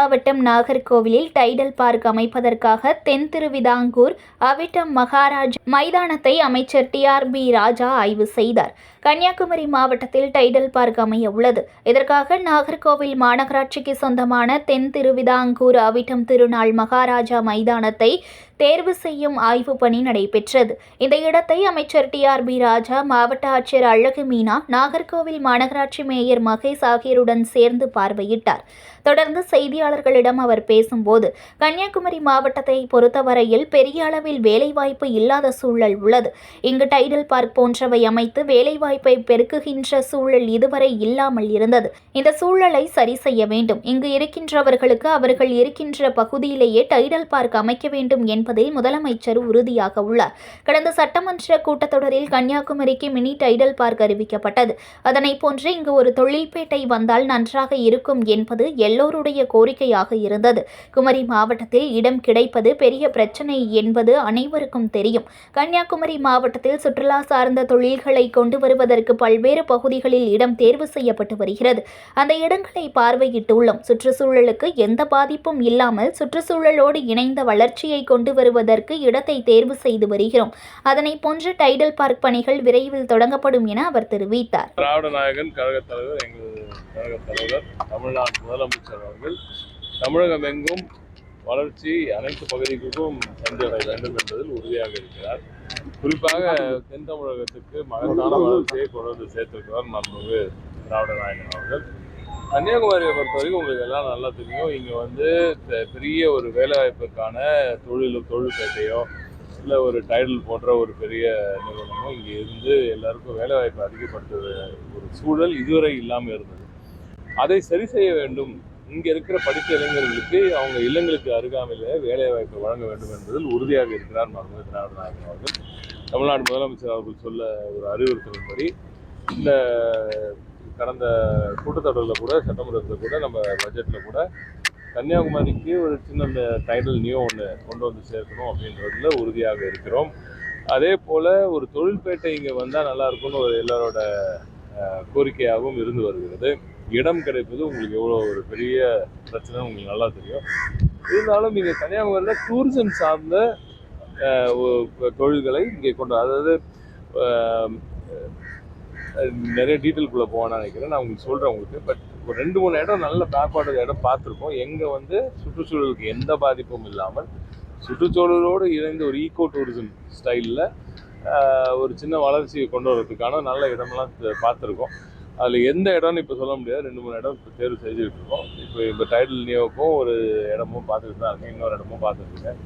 மாவட்டம் நாகர்கோவிலில் tidal park அமைப்பதற்காக தென் திருவிதாங்கூர் அவிட்டம் மகாராஜா மைதானத்தை அமைச்சர் TRB ராஜா ஆய்வு செய்தார். கன்னியாகுமரி மாவட்டத்தில் டைடல் பார்க் அமைய உள்ளது. இதற்காக நாகர்கோவில் மாநகராட்சிக்கு சொந்தமான தென் திருவிதாங்கூர் அவிட்டம் திருநாள் மகாராஜா மைதானத்தை தேர்வு செய்யும் ஆய்வு பணி நடைபெற்றது. இந்த இடத்தை அமைச்சர் TRB ராஜா, மாவட்ட ஆட்சியர் அழகு மீனா, நாகர்கோவில் மாநகராட்சி மேயர் மகேஷ் ஆகியோருடன் சேர்ந்து பார்வையிட்டார். தொடர்ந்து செய்தியாளர்களிடம் அவர் பேசும்போது, கன்னியாகுமரி மாவட்டத்தை பொறுத்தவரையில் பெரிய அளவில் வேலைவாய்ப்பு இல்லாத சூழல் உள்ளது. இங்கு டைடல் பார்க் போன்றவை அமைத்து வேலைவாய்ப்பை பெருக்குகின்ற சூழல் இதுவரை இல்லாமல் இருந்தது. இந்த சூழலை சரி செய்ய வேண்டும். இங்கு இருக்கின்றவர்களுக்கு அவர்கள் இருக்கின்ற பகுதியிலேயே டைடல் பார்க் அமைக்க வேண்டும் என்பதில் முதலமைச்சர் உறுதியாக உள்ளார். கடந்த சட்டமன்ற கூட்டத்தொடரில் கன்னியாகுமரிக்கு மினி டைடல் பார்க் அறிவிக்கப்பட்டது. அதனை போன்று இங்கு ஒரு தொழில்பேட்டை வந்தால் நன்றாக இருக்கும் என்பது எல்லோருடைய கோரிக்கையாக இருந்தது. குமரி மாவட்டத்தில் இடம் கிடைப்பது பெரிய பிரச்சனை என்பது அனைவருக்கும் தெரியும். கன்னியாகுமரி மாவட்டத்தில் சுற்றுலா சார்ந்த தொழில்களை கொண்டு வருவதற்கு பல்வேறு பகுதிகளில் இடம் தேர்வு செய்யப்பட்டு வருகிறது. அந்த இடங்களை பார்வையிட்டுள்ளோம். சுற்றுச்சூழலுக்கு எந்த பாதிப்பும் இல்லாமல் சுற்றுச்சூழலோடு இணைந்த வளர்ச்சியை கொண்டு வருவதற்கு இடத்தை தேர்வு செய்து வருகிறோம். அதனை போன்ற டைடல் பார்க் பணிகள் விரைவில் தொடங்கப்படும் என அவர் தெரிவித்தார். திராவிட நாயகன் கழக தலைவர், எங்கள் கழக தலைவர், தமிழ்நாடு முதலமைச்சர் அவர்கள் தமிழகம் எங்கும் வளர்ச்சி அனைத்து பகுதிகளுக்கும் சென்றடைய வேண்டும் என்பதில் உறுதியாக இருக்கிறார். குறிப்பாக தென் தமிழகத்துக்கு மகத்தான வளர்ச்சியை கொண்டு வந்து சேர்த்திருக்கிறார் மாண்புமிகு திராவிட நாயகன் அவர்கள். கன்னியாகுமரியை பொறுத்தவரைக்கும் உங்களுக்கு எல்லாம் நல்லா தெரியும். இங்கே பெரிய ஒரு வேலைவாய்ப்புக்கான தொழில்பேட்டையோ இல்லை ஒரு டைடல் போன்ற ஒரு பெரிய நிறுவனமோ இங்கே இருந்து எல்லாருக்கும் வேலைவாய்ப்பு அதிகப்படுத்துகிற ஒரு சூழல் இதுவரை இல்லாமல் இருந்தது. அதை சரி செய்ய வேண்டும். இங்கே இருக்கிற படித்த இளைஞர்களுக்கு அவங்க இல்லங்களுக்கு அருகாமையில் வேலைவாய்ப்பை வழங்க வேண்டும் என்பதில் உறுதியாக இருக்கிறார் மாண்புமிகு திராவிட நாயகன் அவர்கள். தமிழ்நாடு முதலமைச்சர் அவர்கள் சொல்ல ஒரு அறிவுறுத்தலின்படி இந்த கடந்த கூட்டத்தொடரில் கூட, சட்டமன்றத்தில் கூட, நம்ம பட்ஜெட்டில் கூட கன்னியாகுமரிக்கு ஒரு சின்ன டைடல் நியூ ஒன்று கொண்டு வந்து சேர்க்கணும் அப்படின்றதுல உறுதியாக இருக்கிறோம். அதே போல் ஒரு தொழில்பேட்டை இங்கே வந்தால் நல்லா இருக்கும்னு ஒரு எல்லாரோட கோரிக்கையாகவும் இருந்து வருகிறது. இடம் கிடைப்பது உங்களுக்கு எவ்வளோ ஒரு பெரிய பிரச்சனை உங்களுக்கு நல்லா தெரியும். இருந்தாலும் இங்கே கன்னியாகுமரியில் டூரிசம் சார்ந்த தொழில்களை இங்கே கொண்டு, அதாவது நிறைய டீட்டெயில்குள்ளே போவேன்னு நினைக்கிறேன். நான் உங்களுக்கு சொல்கிறேன் உங்களுக்கு. பட் ஒரு 2-3 இடம் நல்ல பேக்வார்டு இடம் பார்த்துருக்கோம். எங்கே சுற்றுச்சூழலுக்கு எந்த பாதிப்பும் இல்லாமல் சுற்றுச்சூழலோடு இணைந்து ஒரு ஈகோ டூரிசம் ஸ்டைலில் ஒரு சின்ன வளர்ச்சியை கொண்டு வரதுக்கான நல்ல இடமெல்லாம் பார்த்துருக்கோம். அதில் எந்த இடம்னு இப்போ சொல்ல முடியாது. 2-3 இடம் இப்போ தேர்வு செஞ்சுக்கிட்டு இருக்கோம். இப்போ டைடல் நியோவுக்கும் ஒரு இடமும் பார்த்துக்கிட்டு தான் இருக்கேன். இன்னொரு இடமும் பார்த்துட்ருக்கேன்.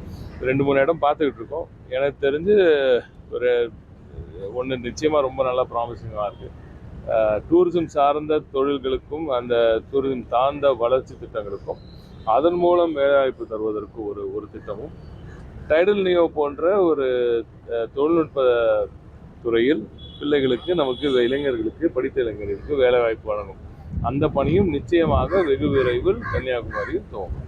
2-3 இடம் பார்த்துக்கிட்டு இருக்கோம். எனக்கு தெரிஞ்சு ஒரு ஒன்று நிச்சயமாக ரொம்ப நல்லா ப்ராமிசிங்காக இருக்குது. டூரிசம் சார்ந்த தொழில்களுக்கும் அந்த டூரிசம் சார்ந்த வளர்ச்சி திட்டங்களுக்கும் அதன் மூலம் வேலைவாய்ப்பு தருவதற்கு ஒரு திட்டமும், டைடல் நியோ போன்ற ஒரு தொழில்நுட்ப துறையில் பிள்ளைகளுக்கு, நமக்கு இளைஞர்களுக்கு, படித்த இளைஞர்களுக்கு வேலைவாய்ப்பு வழங்கும் அந்த பணியும் நிச்சயமாக வெகு விரைவில் கன்னியாகுமரியில் துவங்கும்.